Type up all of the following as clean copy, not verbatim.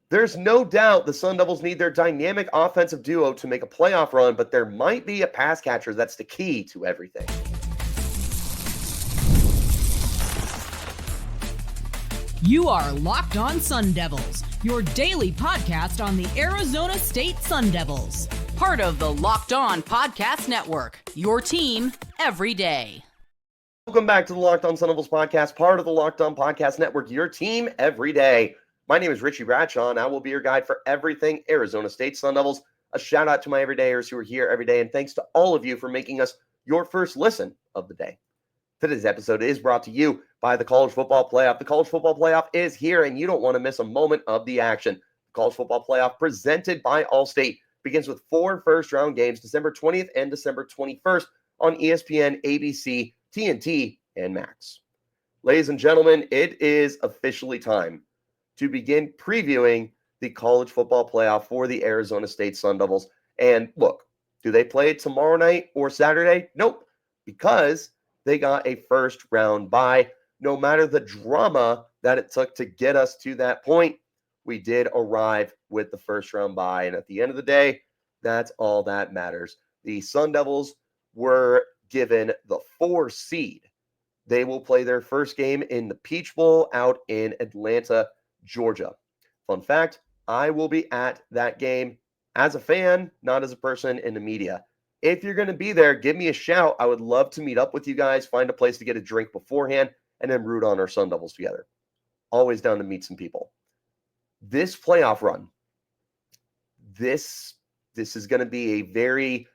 There's no doubt the Sun Devils need their dynamic offensive duo to make a playoff run, but there might be a pass catcher that's the key to everything. You are Locked On Sun Devils, your daily podcast on the Arizona State Sun Devils. Part of the Locked On Podcast Network, your team every day. Welcome back to the Locked On Sun Devils podcast, part of the Locked On Podcast Network, your team every day. My name is Richie Bradshaw, and I will be your guide for everything Arizona State Sun Devils. A shout out to my everydayers who are here every day, and thanks to all of you for making us your first listen of the day. Today's episode is brought to you by the College Football Playoff. The College Football Playoff is here, and you don't want to miss a moment of the action. The College Football Playoff, presented by Allstate, begins with 4 first-round games, December 20th and December 21st on ESPN, ABC, TNT, and Max. Ladies and gentlemen, it is officially time to begin previewing the College Football Playoff for the Arizona State Sun Devils. And look, do they play tomorrow night or Saturday? Nope, because they got a first-round bye. No matter the drama that it took to get us to that point, we did arrive with the first-round bye. And at the end of the day, that's all that matters. The Sun Devils were given the 4 seed. They will play their first game in the Peach Bowl out in Atlanta, Georgia. Fun fact, I will be at that game as a fan, not as a person in the media. If you're going to be there, give me a shout. I would love to meet up with you guys, find a place to get a drink beforehand, and then root on our Sun Devils together. Always down to meet some people. This playoff run, this is going to be a very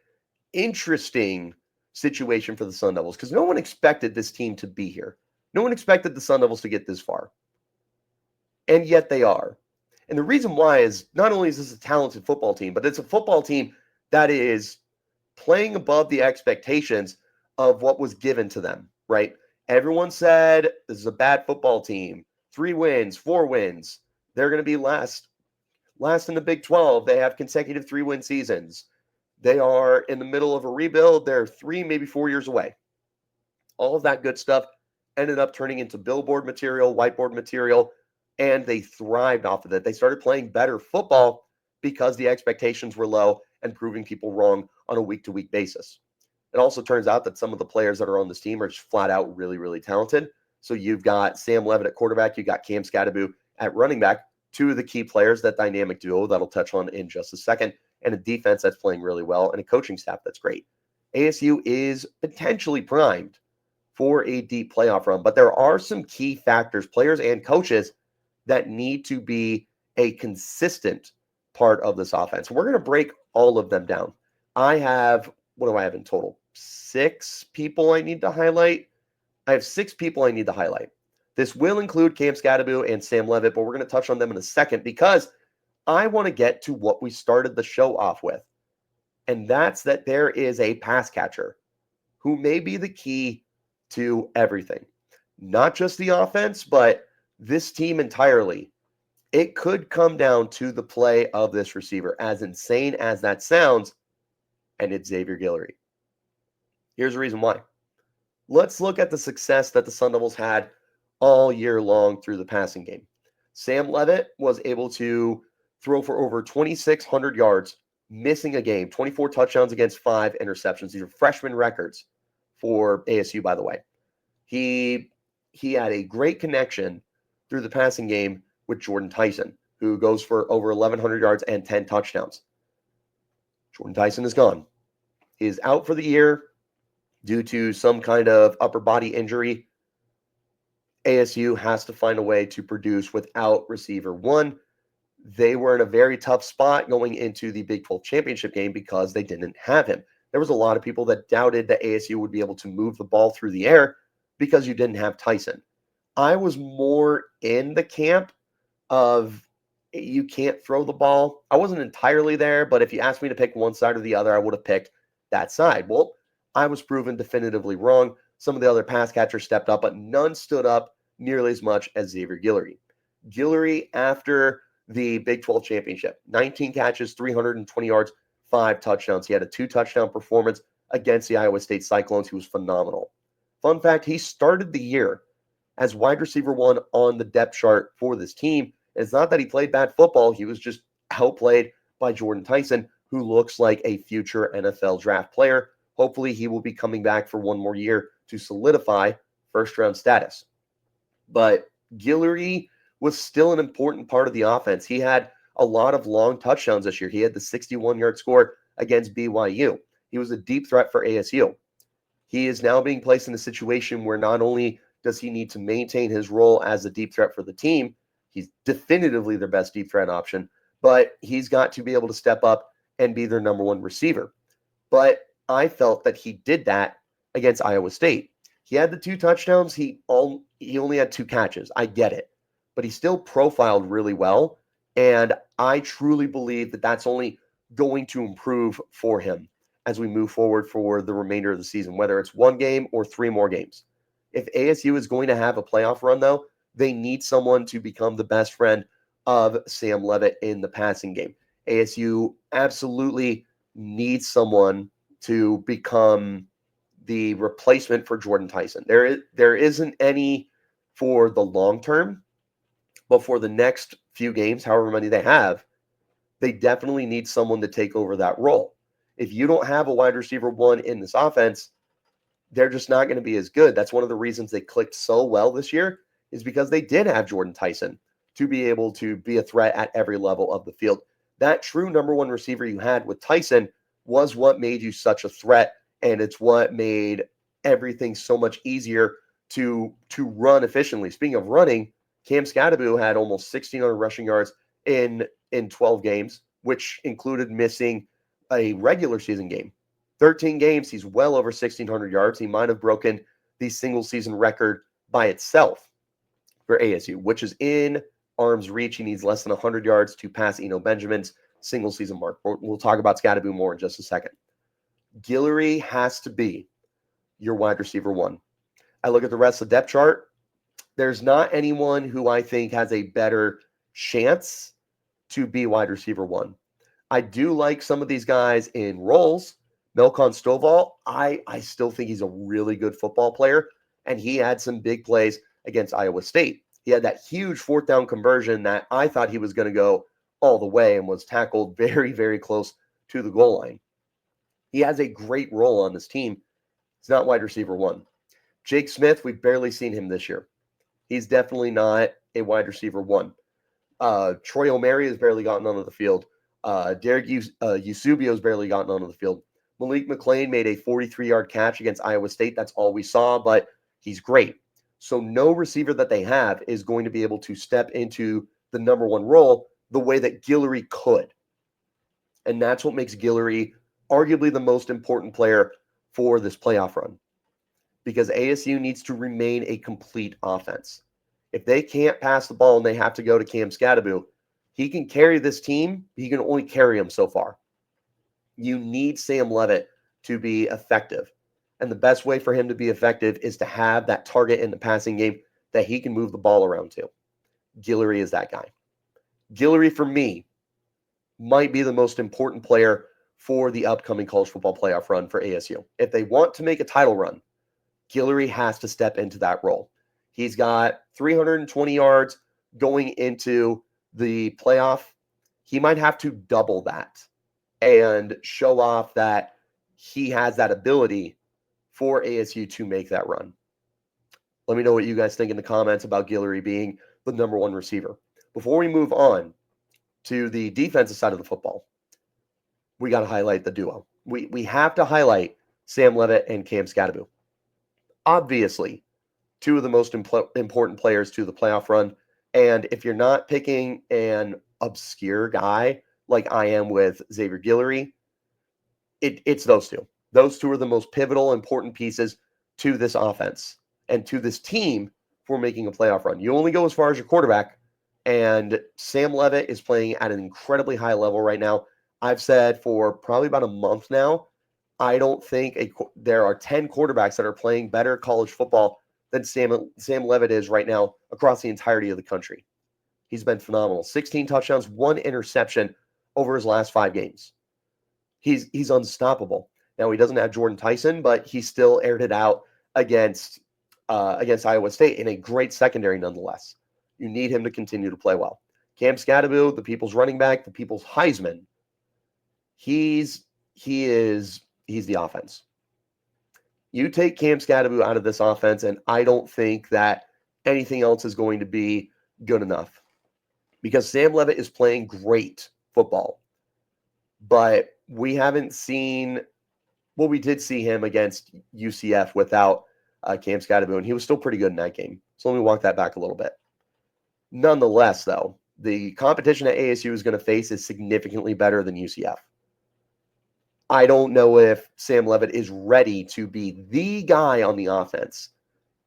interesting situation for the Sun Devils because no one expected this team to be here. No one expected the Sun Devils to get this far. And yet they are. And the reason why is not only is this a talented football team, but it's a football team that is playing above the expectations of what was given to them, right? Everyone said this is a bad football team. 3 wins, 4 wins. They're going to be last in the Big 12. They have consecutive 3-win seasons. They are in the middle of a rebuild. They're 3, maybe 4 years away. All of that good stuff ended up turning into billboard material, whiteboard material, and they thrived off of it. They started playing better football because the expectations were low and proving people wrong on a week-to-week basis. It also turns out that some of the players that are on this team are just flat out really, really talented. So you've got Sam Levitt at quarterback, you've got Cam Scattaboo at running back, 2 of the key players, that dynamic duo that I'll touch on in just a second, and a defense that's playing really well, and a coaching staff that's great. ASU is potentially primed for a deep playoff run, but there are some key factors, players and coaches, that need to be a consistent part of this offense. We're going to break all of them down. I have, what do I have in total? 6 people I need to highlight. I have 6 people I need to highlight. This will include Cam Scattaboo and Sam Levitt, but we're going to touch on them in a second because I want to get to what we started the show off with, and that's that there is a pass catcher who may be the key to everything. Not just the offense, but this team entirely. It could come down to the play of this receiver, as insane as that sounds, and it's Xavier Guillory. Here's the reason why. Let's look at the success that the Sun Devils had all year long through the passing game. Sam Levitt was able to throw for over 2,600 yards, missing a game, 24 touchdowns against 5 interceptions. These are freshman records for ASU, by the way. He had a great connection through the passing game with Jordan Tyson, who goes for over 1,100 yards and 10 touchdowns. Jordan Tyson is gone. He is out for the year due to some kind of upper body injury. ASU has to find a way to produce without receiver 1. They were in a very tough spot going into the Big 12 championship game because they didn't have him. There was a lot of people that doubted that ASU would be able to move the ball through the air because you didn't have Tyson. I was more in the camp of you can't throw the ball. I wasn't entirely there, but if you asked me to pick one side or the other, I would have picked that side. Well, I was proven definitively wrong. Some of the other pass catchers stepped up, but none stood up nearly as much as Xavier Guillory. Guillory, after the Big 12 championship, 19 catches, 320 yards, 5 touchdowns. He had a 2-touchdown performance against the Iowa State Cyclones. He was phenomenal. Fun fact, he started the year as wide receiver 1 on the depth chart for this team, It's not that he played bad football. He was just outplayed by Jordan Tyson, who looks like a future NFL draft player. Hopefully, he will be coming back for one more year to solidify first-round status. But Guillory was still an important part of the offense. He had a lot of long touchdowns this year. He had the 61-yard score against BYU. He was a deep threat for ASU. He is now being placed in a situation where not only does he need to maintain his role as a deep threat for the team, he's definitively their best deep threat option, but he's got to be able to step up and be their number one receiver. But I felt that he did that against Iowa State. He had the 2 touchdowns. He only had 2 catches. I get it. But he still profiled really well, and I truly believe that that's only going to improve for him as we move forward for the remainder of the season, whether it's 1 game or 3 more games. If ASU is going to have a playoff run, though, they need someone to become the best friend of Sam Leavitt in the passing game. ASU absolutely needs someone to become the replacement for Jordan Tyson. There isn't any for the long term, but for the next few games, however many they have, they definitely need someone to take over that role. If you don't have a wide receiver 1 in this offense, they're just not going to be as good. That's one of the reasons they clicked so well this year, is because they did have Jordan Tyson to be able to be a threat at every level of the field. That true number 1 receiver you had with Tyson was what made you such a threat, and it's what made everything so much easier to run efficiently. Speaking of running, Cam Scadaboo had almost 1,600 rushing yards in 12 games, which included missing a regular season game. 13 games, he's well over 1,600 yards. He might have broken the single season record by itself for ASU, which is in arm's reach. He needs less than 100 yards to pass Eno Benjamin's single season mark. We'll talk about Scadaboo more in just a second. Guillory has to be your wide receiver 1. I look at the rest of the depth chart. There's not anyone who I think has a better chance to be wide receiver 1. I do like some of these guys in roles. Melkon Stovall, I still think he's a really good football player, and he had some big plays against Iowa State. He had that huge 4th down conversion that I thought he was going to go all the way and was tackled very, very close to the goal line. He has a great role on this team. He's not wide receiver 1. Jake Smith, we've barely seen him this year. He's definitely not a wide receiver 1. Troy O'Mary has barely gotten onto the field. Derek Eusebio has barely gotten onto the field. Malik McClain made a 43-yard catch against Iowa State. That's all we saw, but he's great. So no receiver that they have is going to be able to step into the number 1 role the way that Guillory could. And that's what makes Guillory arguably the most important player for this playoff run, because ASU needs to remain a complete offense. If they can't pass the ball and they have to go to Cam Scadaboo, he can carry this team. He can only carry them so far. You need Sam Leavitt to be effective. And the best way for him to be effective is to have that target in the passing game that he can move the ball around to. Guillory is that guy. Guillory, for me, might be the most important player for the upcoming college football playoff run for ASU. If they want to make a title run, Guillory has to step into that role. He's got 320 yards going into the playoff. He might have to double that and show off that he has that ability for ASU to make that run. Let me know what you guys think in the comments about Guillory being the number 1 receiver. Before we move on to the defensive side of the football, we got to highlight the duo. We have to highlight Sam Leavitt and Cam Scadaboo. Obviously, 2 of the most important players to the playoff run. And if you're not picking an obscure guy like I am with Xavier Guillory, it's those 2. Those 2 are the most pivotal, important pieces to this offense and to this team for making a playoff run. You only go as far as your quarterback, and Sam Leavitt is playing at an incredibly high level right now. I've said for probably about a month now, I don't think there are 10 quarterbacks that are playing better college football than Sam Leavitt is right now across the entirety of the country. He's been phenomenal. 16 touchdowns, 1 interception over his last 5 games. He's unstoppable. Now, he doesn't have Jordan Tyson, but he still aired it out against Iowa State in a great secondary nonetheless. You need him to continue to play well. Cam Scatterbo, the people's running back, the people's Heisman, he's the offense. You take Cam Scatterbo out of this offense, and I don't think that anything else is going to be good enough, because Sam Leavitt is playing great football, but we haven't seen well, we did see him against UCF without Cam Scatterbo, and he was still pretty good in that game. So let me walk that back a little bit. Nonetheless, though, the competition that ASU is going to face is significantly better than UCF. I don't know if Sam Leavitt is ready to be the guy on the offense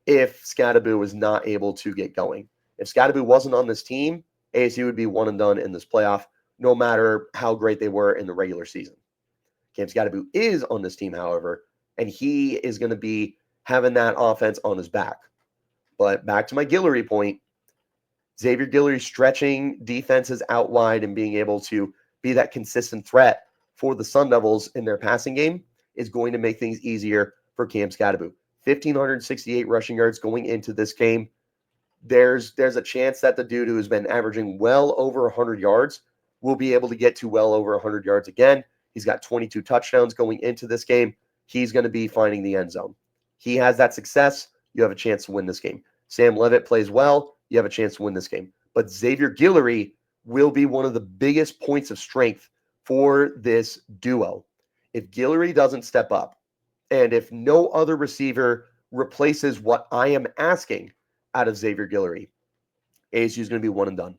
if Scatterbo is not able to get going. If Scatterbo wasn't on this team, ASU would be one and done in this playoff, no matter how great they were in the regular season. Cam Scatterbo is on this team, however, and he is going to be having that offense on his back. But back to my Guillory point, Xavier Guillory stretching defenses out wide and being able to be that consistent threat for the Sun Devils in their passing game is going to make things easier for Cam Scatterbo. 1,568 rushing yards going into this game. There's a chance that the dude who has been averaging well over 100 yards will be able to get to well over 100 yards again. He's got 22 touchdowns going into this game. He's going to be finding the end zone. He has that success. You have a chance to win this game. Sam Leavitt plays well. You have a chance to win this game. But Xavier Guillory will be one of the biggest points of strength for this duo. If Guillory doesn't step up, and if no other receiver replaces what I am asking out of Xavier Guillory, ASU is going to be one and done.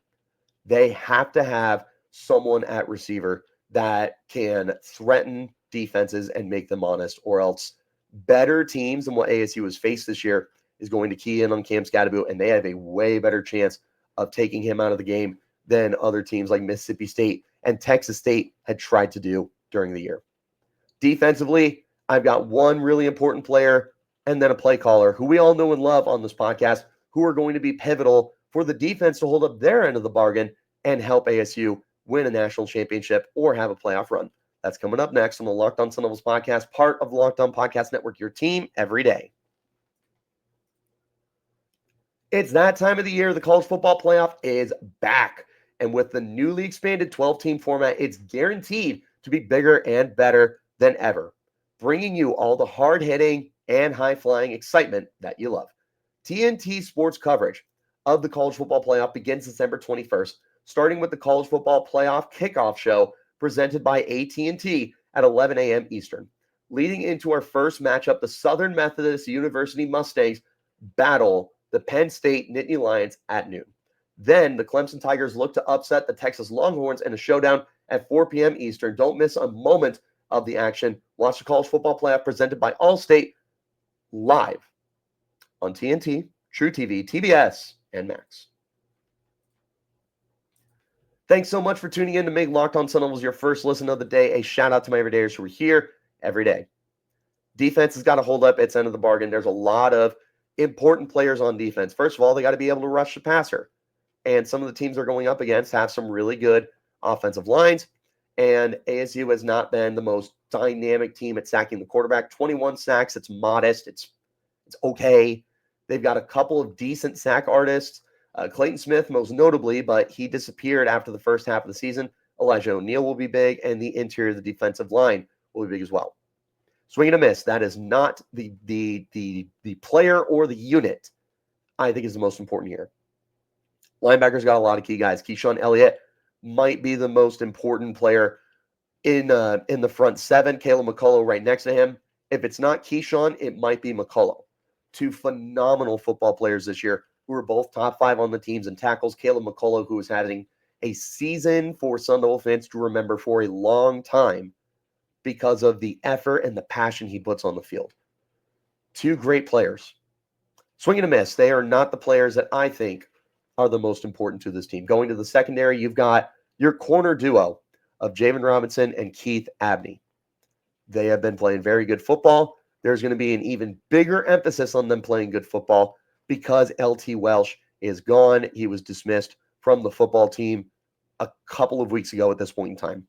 They have to have someone at receiver that can threaten defenses and make them honest, or else better teams than what ASU has faced this year is going to key in on Cam Scatterbo, and they have a way better chance of taking him out of the game than other teams like Mississippi State and Texas State had tried to do during the year. Defensively, I've got one really important player and then a play caller who we all know and love on this podcast, who are going to be pivotal for the defense to hold up their end of the bargain and help ASU win a national championship or have a playoff run. That's coming up next on the Locked On Sun Devils podcast, part of the Locked On Podcast Network, your team every day. It's that time of the year. The college football playoff is back. And with the newly expanded 12-team format, it's guaranteed to be bigger and better than ever, bringing you all the hard-hitting and high-flying excitement that you love. TNT Sports coverage of the college football playoff begins December 21st, starting with the college football playoff kickoff show presented by AT&T at 11 a.m. Eastern. Leading into our first matchup, the Southern Methodist University Mustangs battle the Penn State Nittany Lions at noon. Then the Clemson Tigers look to upset the Texas Longhorns in a showdown at 4 p.m. Eastern. Don't miss a moment of the action. Watch the college football playoff presented by Allstate live on TNT, True TV, TBS, and Max. Thanks so much for tuning in to make Locked On Sun Devils your first listen of the day. A shout out to my everydayers who are here every day. Defense has got to hold up its end of the bargain. There's a lot of important players on defense. First of all, they got to be able to rush the passer. And some of the teams they're going up against have some really good offensive lines. And ASU has not been the most dynamic team at sacking the quarterback. 21 sacks, it's modest. It's okay. They've got a couple of decent sack artists. Clayton Smith, most notably, but he disappeared after the first half of the season. Elijah O'Neal will be big, and the interior of the defensive line will be big as well. Swing and a miss. That is not the player or the unit I think is the most important here. Linebackers got a lot of key guys. Keyshawn Elliott might be the most important player in the front seven. Caleb McCullough right next to him. If it's not Keyshawn, it might be McCullough. Two phenomenal football players this year who are both top 5 on the teams in tackles. Caleb McCullough, who is having a season for Sun Devil fans to remember for a long time because of the effort and the passion he puts on the field. Two great players. Swing and a miss. They are not the players that I think are the most important to this team. Going to the secondary, you've got your corner duo of Javen Robinson and Keith Abney. They have been playing very good football. There's going to be an even bigger emphasis on them playing good football because LT Welsh is gone. He was dismissed from the football team a couple of weeks ago at this point in time.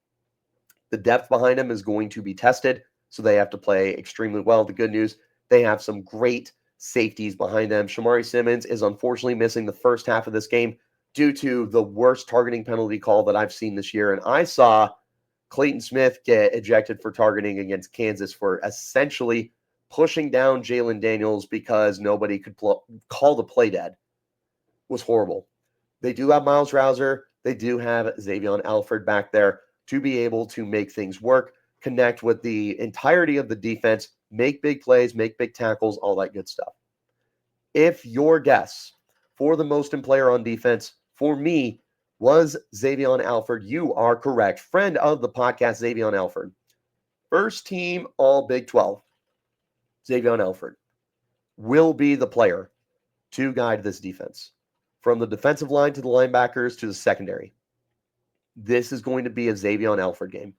The depth behind him is going to be tested, so they have to play extremely well. The good news, they have some great safeties behind them. Shamari Simmons is unfortunately missing the first half of this game due to the worst targeting penalty call that I've seen this year. And I saw Clayton Smith get ejected for targeting against Kansas for essentially pushing down Jalen Daniels because nobody could call the play dead. It was horrible. They do have Miles Rouser. They do have Xavier Alford back there to be able to make things work, connect with the entirety of the defense, make big plays, make big tackles, all that good stuff. If your guess for the most in player on defense for me was Xavier Alford, you are correct. Friend of the podcast, Xavier Alford. First team all Big 12. Xavier Alford will be the player to guide this defense. From the defensive line to the linebackers to the secondary. This is going to be a Xavier Alford game.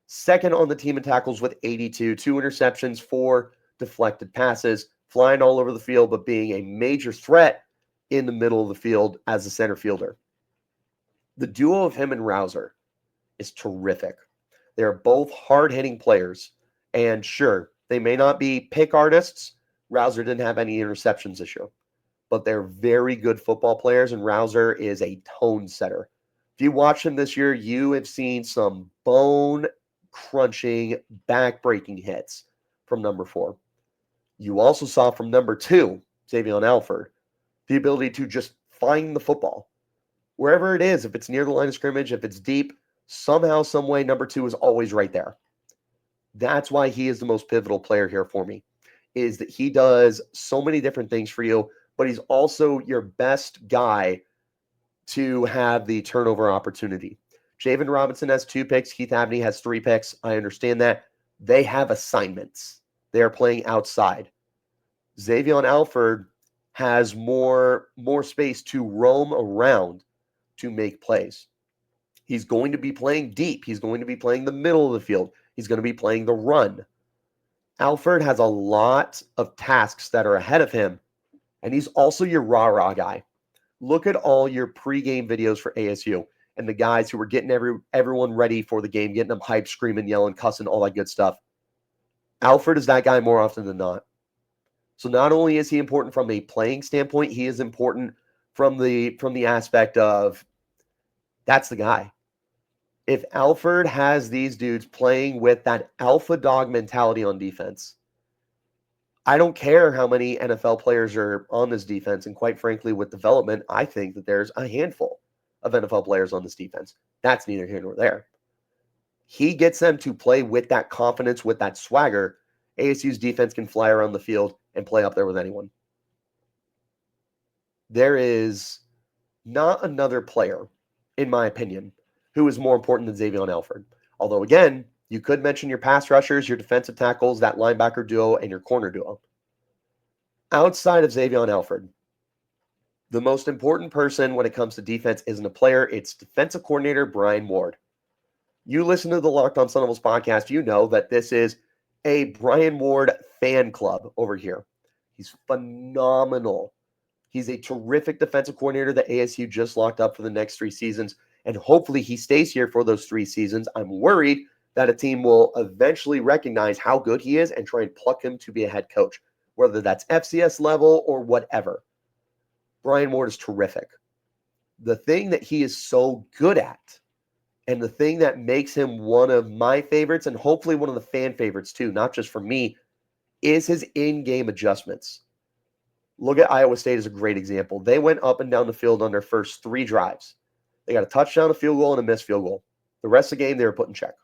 Second on the team in tackles with 82, 2 interceptions, 4 deflected passes, flying all over the field, but being a major threat in the middle of the field as a center fielder. The duo of him and Rouser is terrific. They're both hard-hitting players. And sure, they may not be pick artists. Rouser didn't have any interceptions this year. But they're very good football players, and Rouser is a tone setter. If you watch him this year, you have seen some bone-crunching, back-breaking hits from number 4. You also saw from number 2, Xavier Alford, the ability to just find the football. Wherever it is, if it's near the line of scrimmage, if it's deep, somehow, some way, number 2 is always right there. That's why he is the most pivotal player here for me, is that he does so many different things for you, but he's also your best guy to have the turnover opportunity. Javen Robinson has 2 picks. Keith Abney has 3 picks. I understand that. They have assignments. They are playing outside. Xavier Alford has more space to roam around to make plays. He's going to be playing deep. He's going to be playing the middle of the field. He's going to be playing the run. Alford has a lot of tasks that are ahead of him, and he's also your rah-rah guy. Look at all your pregame videos for ASU and the guys who were getting everyone ready for the game, getting them hyped, screaming, yelling, cussing, all that good stuff. Alford is that guy more often than not. So not only is he important from a playing standpoint, he is important from the aspect of that's the guy. If Alford has these dudes playing with that alpha dog mentality on defense, I don't care how many NFL players are on this defense. And quite frankly, with development, I think that there's a handful of NFL players on this defense. That's neither here nor there. He gets them to play with that confidence, with that swagger. ASU's defense can fly around the field and play up there with anyone. There is not another player, in my opinion, who is more important than Xavier Alford. Although, again, you could mention your pass rushers, your defensive tackles, that linebacker duo, and your corner duo. Outside of Xavier Alford, the most important person when it comes to defense isn't a player, it's defensive coordinator Brian Ward. You listen to the Locked On Sun Devils podcast, you know that this is a Brian Ward fan club over here. He's phenomenal. He's a terrific defensive coordinator that ASU just locked up for the next 3 seasons, and hopefully he stays here for those 3 seasons. I'm worried that a team will eventually recognize how good he is and try and pluck him to be a head coach, whether that's FCS level or whatever. Brian Ward is terrific. The thing that he is so good at, and the thing that makes him one of my favorites, and hopefully one of the fan favorites too, not just for me, is his in-game adjustments. Look at Iowa State as a great example. They went up and down the field on their first 3 drives. They got a touchdown, a field goal, and a missed field goal. The rest of the game, they were put in check.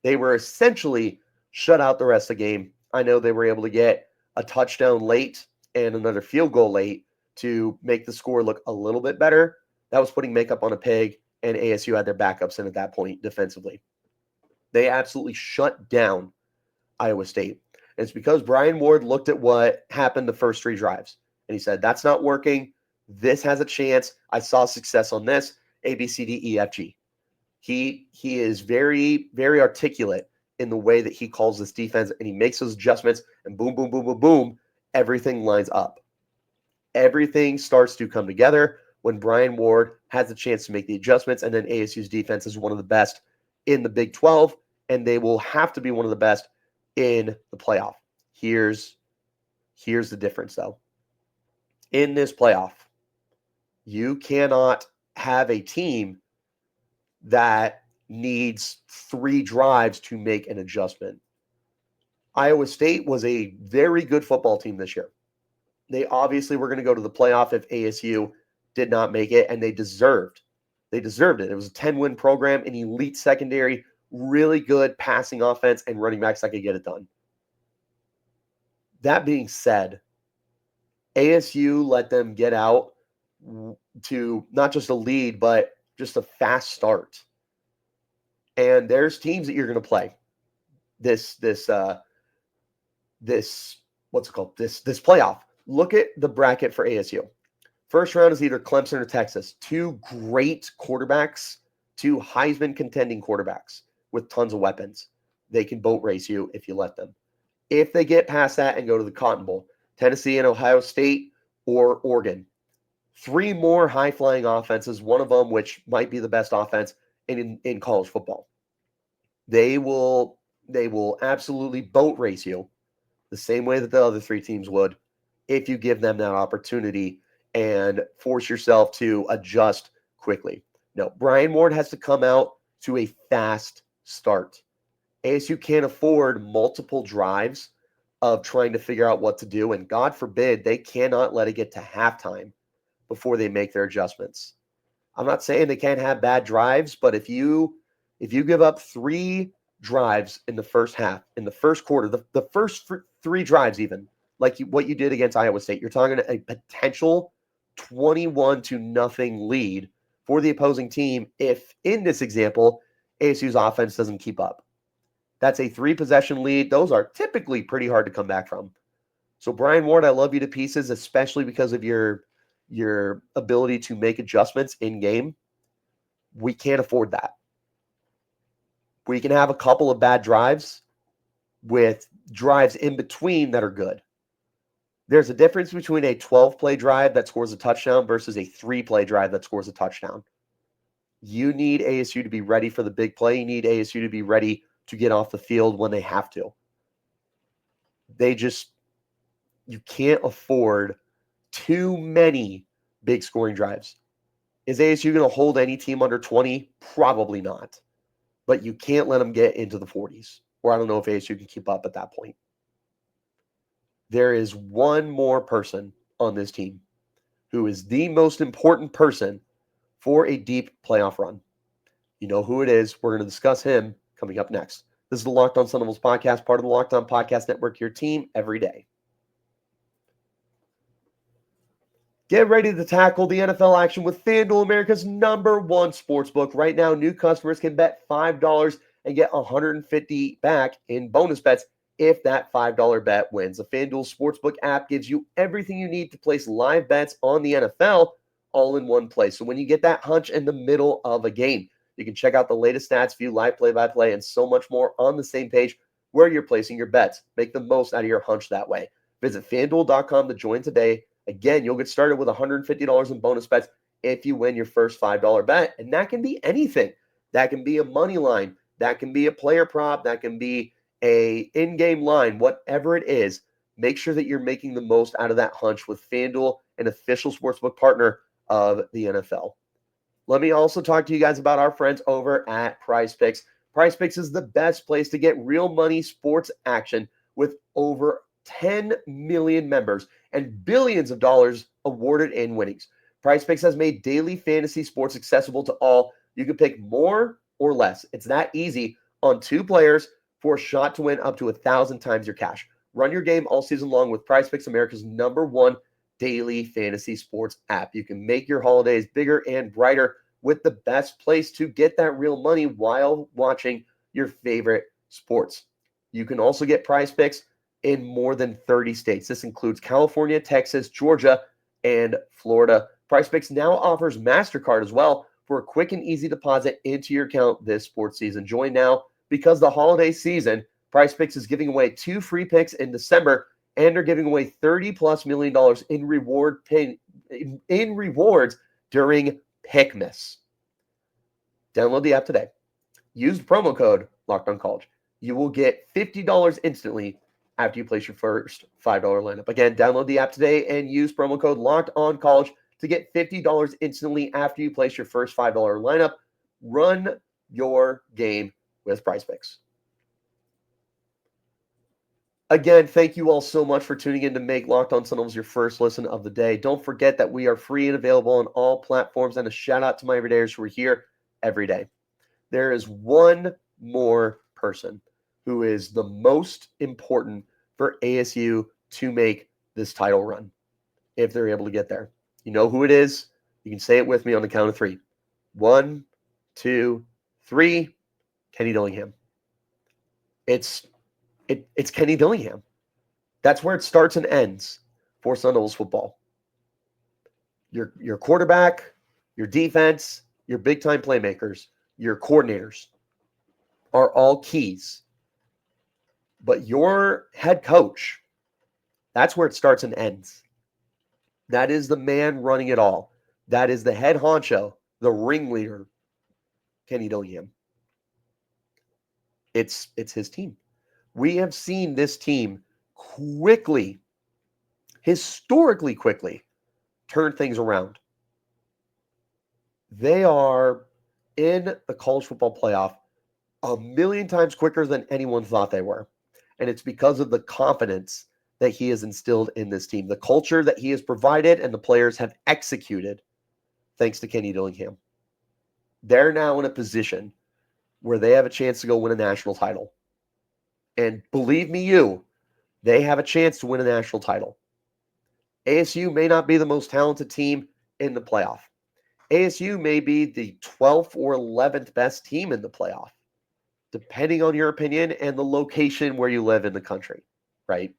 They were essentially shut out the rest of the game. I know they were able to get a touchdown late and another field goal late to make the score look a little bit better. That was putting makeup on a pig, and ASU had their backups in at that point defensively. They absolutely shut down Iowa State. And it's because Brian Ward looked at what happened the first 3 drives, and he said, that's not working. This has a chance. I saw success on this. A, B, C, D, E, F, G. He is very, very articulate in the way that he calls this defense, and he makes those adjustments, and boom, boom, boom, boom, boom, everything lines up. Everything starts to come together when Brian Ward has a chance to make the adjustments, and then ASU's defense is one of the best in the Big 12, and they will have to be one of the best in the playoff. Here's the difference, though. In this playoff, You cannot have a team that needs 3 drives to make an adjustment. Iowa State was a very good football team this year. They obviously were going to go to the playoff if ASU did not make it, and they deserved it. It was a 10-win program, an elite secondary, really good passing offense, and running backs that could get it done. That being said, ASU let them get out to not just a lead, but just a fast start. And there's teams that you're going to play this playoff. Look at the bracket for ASU. First round is either Clemson or Texas. 2 great quarterbacks, 2 Heisman contending quarterbacks with tons of weapons. They can boat race you if you let them. If they get past that and go to the Cotton Bowl, Tennessee and Ohio State or Oregon. 3 more high-flying offenses, one of them which might be the best offense in college football. They will absolutely boat race you the same way that the other 3 teams would if you give them that opportunity and force yourself to adjust quickly. No, Brian Ward has to come out to a fast start. ASU can't afford multiple drives of trying to figure out what to do, and God forbid they cannot let it get to halftime before they make their adjustments. I'm not saying they can't have bad drives, but if you give up 3 drives in the first half, in the first quarter, the first 3 drives even, like what you did against Iowa State, you're talking a potential 21-0 lead for the opposing team if, in this example, ASU's offense doesn't keep up. That's a 3-possession lead. Those are typically pretty hard to come back from. So, Brian Ward, I love you to pieces, especially because of your ability to make adjustments in game. We can't afford that. We can have a couple of bad drives with drives in between that are good. There's a difference between a 12-play drive that scores a touchdown versus a 3-play drive that scores a touchdown. You need ASU to be ready for the big play. You need ASU to be ready to get off the field when they have to. You can't afford too many big scoring drives. Is ASU going to hold any team under 20? Probably not. But you can't let them get into the 40s. Or I don't know if ASU can keep up at that point. There is one more person on this team who is the most important person for a deep playoff run. You know who it is. We're going to discuss him coming up next. This is the Locked On Sun Devils podcast, part of the Locked On Podcast Network, your team every day. Get ready to tackle the NFL action with FanDuel, America's #1 sportsbook. Right now, new customers can bet $5 and get $150 back in bonus bets if that $5 bet wins. The FanDuel Sportsbook app gives you everything you need to place live bets on the NFL all in one place. So when you get that hunch in the middle of a game, you can check out the latest stats, view live play-by-play, and so much more on the same page where you're placing your bets. Make the most out of your hunch that way. Visit FanDuel.com to join today. Again, you'll get started with $150 in bonus bets if you win your first $5 bet. And that can be anything. That can be a money line. That can be a player prop. That can be a in-game line. Whatever it is, make sure that you're making the most out of that hunch with FanDuel, an official sportsbook partner of the NFL. Let me also talk to you guys about our friends over at PrizePicks. PrizePicks is the best place to get real money sports action with over 10 million members and billions of dollars awarded in winnings. PrizePicks has made daily fantasy sports accessible to all. You can pick more or less. It's that easy on 2 players for a shot to win up to 1,000 times your cash. Run your game all season long with PrizePicks, America's #1 daily fantasy sports app. You can make your holidays bigger and brighter with the best place to get that real money while watching your favorite sports. You can also get PrizePicks in more than 30 states. This includes California, Texas, Georgia, and Florida. PrizePicks now offers MasterCard as well for a quick and easy deposit into your account this sports season. Join now because the holiday season, PrizePicks is giving away 2 free picks in December, and they're giving away $30+ million in rewards during Pickmas. Download the app today. Use the promo code LOCKEDONCollege. You will get $50 instantly after you place your first $5 lineup. Again, download the app today and use promo code LOCKEDONCollege to get $50 instantly after you place your first $5 lineup. Run your game with PrizePicks. Again, thank you all so much for tuning in to make Locked On Sun Devils your first listen of the day. Don't forget that we are free and available on all platforms, and a shout out to my everydayers who are here every day. There is one more person who is the most important for ASU to make this title run, if they're able to get there. You know who it is. You can say it with me on the count of three. 1, 2, 3. Kenny Dillingham. It's Kenny Dillingham. That's where it starts and ends for Sun Devils football. Your quarterback, your defense, your big-time playmakers, your coordinators are all keys. But your head coach, that's where it starts and ends. That is the man running it all. That is the head honcho, the ringleader, Kenny Dillingham. It's his team. We have seen this team quickly, historically quickly, turn things around. They are in the college football playoff a million times quicker than anyone thought they were. And it's because of the confidence that he has instilled in this team, the culture that he has provided, and the players have executed thanks to Kenny Dillingham. They're now in a position where they have a chance to go win a national title. And believe me, they have a chance to win a national title. ASU may not be the most talented team in the playoff. ASU may be the 12th or 11th best team in the playoff, depending on your opinion and the location where you live in the country, right?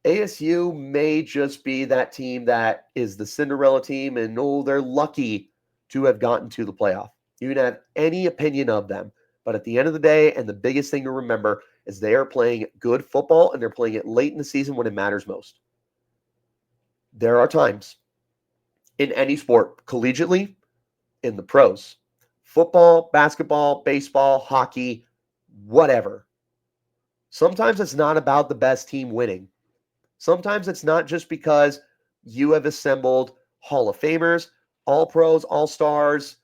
ASU may just be that team that is the Cinderella team, and they're lucky to have gotten to the playoff. You can have any opinion of them, but at the end of the day, and the biggest thing to remember, is they are playing good football, and they're playing it late in the season when it matters most. There are times in any sport, collegiately, in the pros, football, basketball, baseball, hockey, whatever. Sometimes it's not about the best team winning. Sometimes it's not just because you have assembled Hall of Famers, all pros, all stars,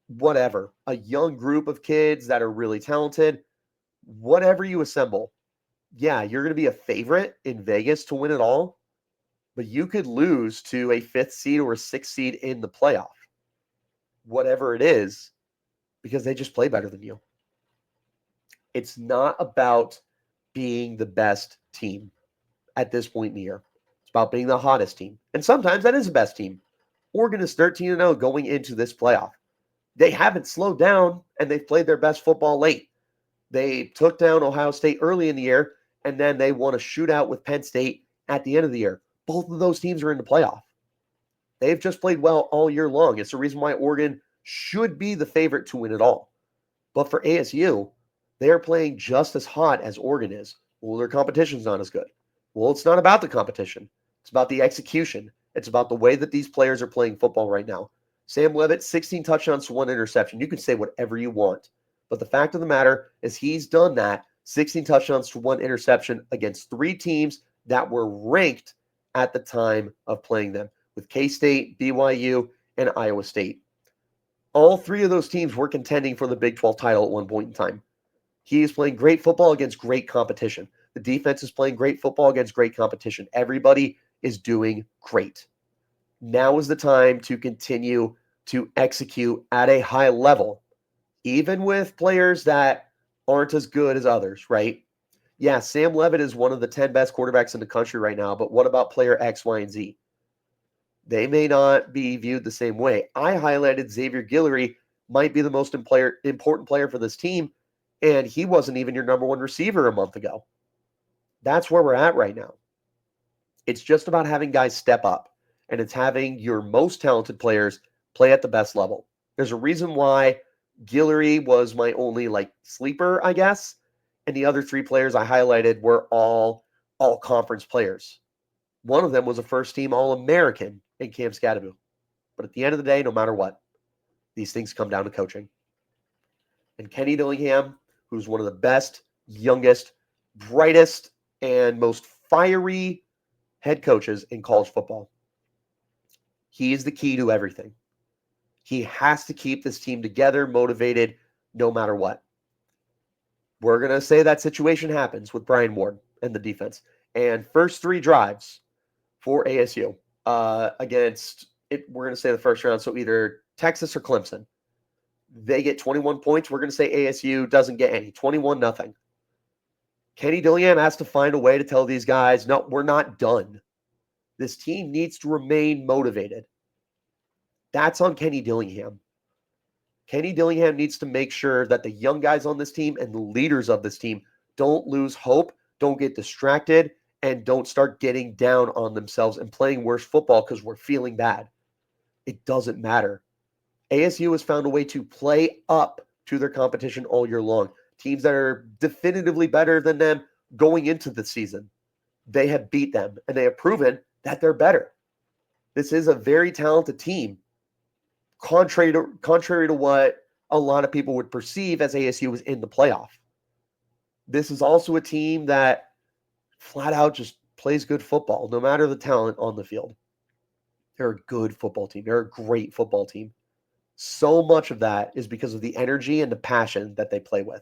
whatever, a young group of kids that are really talented. Whatever you assemble, yeah, you're going to be a favorite in Vegas to win it all, but you could lose to a 5th seed or a 6th seed in the playoff, whatever it is, because they just play better than you. It's not about being the best team at this point in the year. It's about being the hottest team. And sometimes that is the best team. Oregon is 13-0 going into this playoff. They haven't slowed down, and they've played their best football late. They took down Ohio State early in the year, and then they won a shootout with Penn State at the end of the year. Both of those teams are in the playoff. They've just played well all year long. It's the reason why Oregon should be the favorite to win it all. But for ASU, they are playing just as hot as Oregon is. Well, their competition's not as good. Well, it's not about the competition. It's about the execution. It's about the way that these players are playing football right now. Sam Leavitt, 16 touchdowns to 1 interception. You can say whatever you want. But the fact of the matter is he's done that, 16 touchdowns to 1 interception against 3 teams that were ranked at the time of playing them, with K-State, BYU, and Iowa State. All 3 of those teams were contending for the Big 12 title at one point in time. He is playing great football against great competition. The defense is playing great football against great competition. Everybody is doing great. Now is the time to continue to execute at a high level, even with players that aren't as good as others, right? Yeah, Sam Leavitt is one of the 10 best quarterbacks in the country right now, but what about player X, Y, and Z? They may not be viewed the same way. I highlighted Xavier Guillory might be the most important player for this team, and he wasn't even your number 1 receiver a month ago. That's where we're at right now. It's just about having guys step up, and it's having your most talented players play at the best level. There's a reason why Guillory was my only sleeper, I guess, and the other 3 players I highlighted were all conference players. One of them was a first-team All-American in Cam Scadaboo. But at the end of the day, no matter what, these things come down to coaching. And Kenny Dillingham, who's one of the best, youngest, brightest, and most fiery head coaches in college football. He is the key to everything. He has to keep this team together, motivated, no matter what. We're going to say that situation happens with Brian Ward and the defense. And first 3 drives for ASU against, we're going to say the first round, so either Texas or Clemson. They get 21 points. We're going to say ASU doesn't get any. 21-0. Kenny Dillingham has to find a way to tell these guys, no, we're not done. This team needs to remain motivated. That's on Kenny Dillingham. Kenny Dillingham needs to make sure that the young guys on this team and the leaders of this team don't lose hope, don't get distracted, and don't start getting down on themselves and playing worse football because we're feeling bad. It doesn't matter. ASU has found a way to play up to their competition all year long. Teams that are definitively better than them going into the season, they have beat them, and they have proven that they're better. This is a very talented team, contrary to what a lot of people would perceive as ASU was in the playoff. This is also a team that flat out just plays good football, no matter the talent on the field. They're a good football team. They're a great football team. So much of that is because of the energy and the passion that they play with.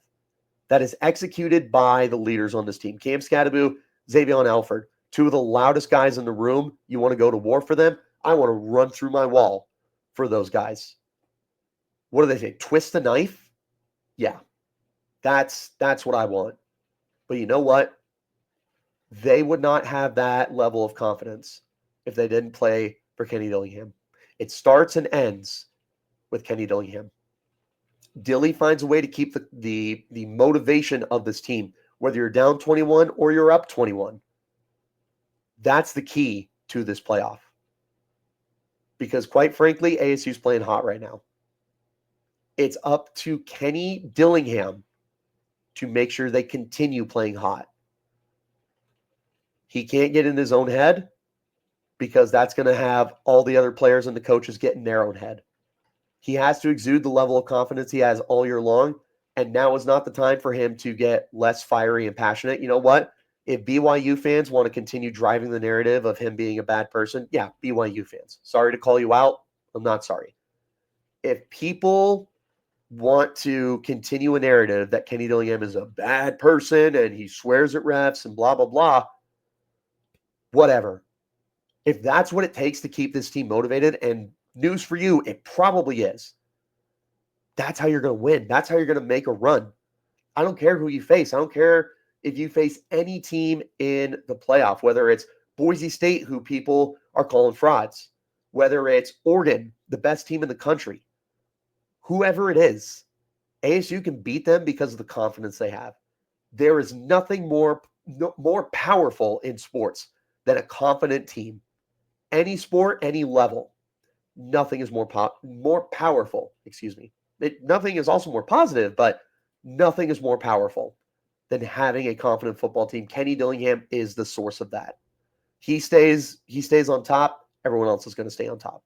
That is executed by the leaders on this team. Cam Scadaboo, Xavier Alford, 2 of the loudest guys in the room. You want to go to war for them? I want to run through my wall for those guys. What do they say? Twist the knife? Yeah, that's what I want. But you know what? They would not have that level of confidence if they didn't play for Kenny Dillingham. It starts and ends with Kenny Dillingham. Dilly finds a way to keep the motivation of this team, whether you're down 21 or you're up 21. That's the key to this playoff. Because quite frankly, ASU's playing hot right now. It's up to Kenny Dillingham to make sure they continue playing hot. He can't get in his own head because that's going to have all the other players and the coaches get in their own head. He has to exude the level of confidence he has all year long, and now is not the time for him to get less fiery and passionate. You know what? If BYU fans want to continue driving the narrative of him being a bad person, yeah, BYU fans. Sorry to call you out. I'm not sorry. If people want to continue a narrative that Kenny Dillingham is a bad person and he swears at refs and blah, blah, blah, whatever. If that's what it takes to keep this team motivated, and news for you, it probably is. That's how you're going to win. That's how you're going to make a run. I don't care who you face. I don't care if you face any team in the playoff, whether it's Boise State, who people are calling frauds, whether it's Oregon, the best team in the country, whoever it is, ASU can beat them because of the confidence they have. There is nothing more powerful in sports than a confident team. Any sport, any level. Nothing is more powerful. Nothing is also more positive, but nothing is more powerful than having a confident football team. Kenny Dillingham is the source of that. He stays on top. Everyone else is going to stay on top.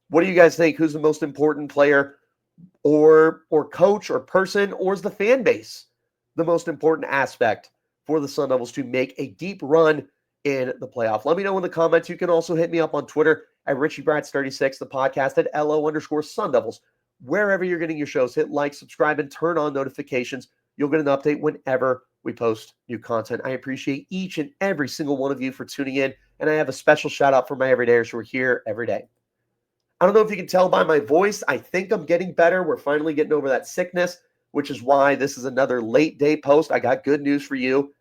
What do you guys think? Who's the most important player or coach or person, or is the fan base the most important aspect for the Sun Devils to make a deep run in the playoff? Let me know in the comments. You can also hit me up on Twitter at RichieBrats36, the podcast at LO_Sun Devils. Wherever you're getting your shows, hit like, subscribe, and turn on notifications. You'll get an update whenever we post new content. I appreciate each and every single one of you for tuning in, and I have a special shout out for my everydayers who are here every day. I don't know if you can tell by my voice. I think I'm getting better. We're finally getting over that sickness, which is why this is another late day post. I got good news for you.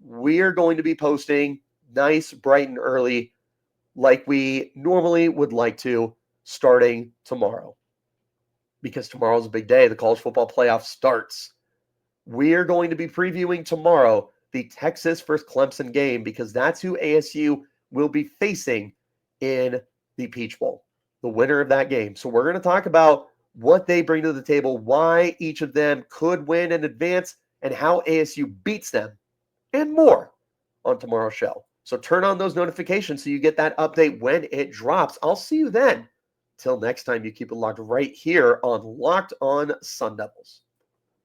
We're going to be posting nice, bright, and early like we normally would like to starting tomorrow. Because tomorrow's a big day. The college football playoff starts. We are going to be previewing tomorrow the Texas versus Clemson game because that's who ASU will be facing in the Peach Bowl, the winner of that game. So we're going to talk about what they bring to the table, why each of them could win and advance, and how ASU beats them, and more on tomorrow's show. So turn on those notifications so you get that update when it drops. I'll see you then. Till next time, you keep it locked right here on Locked On Sun Devils.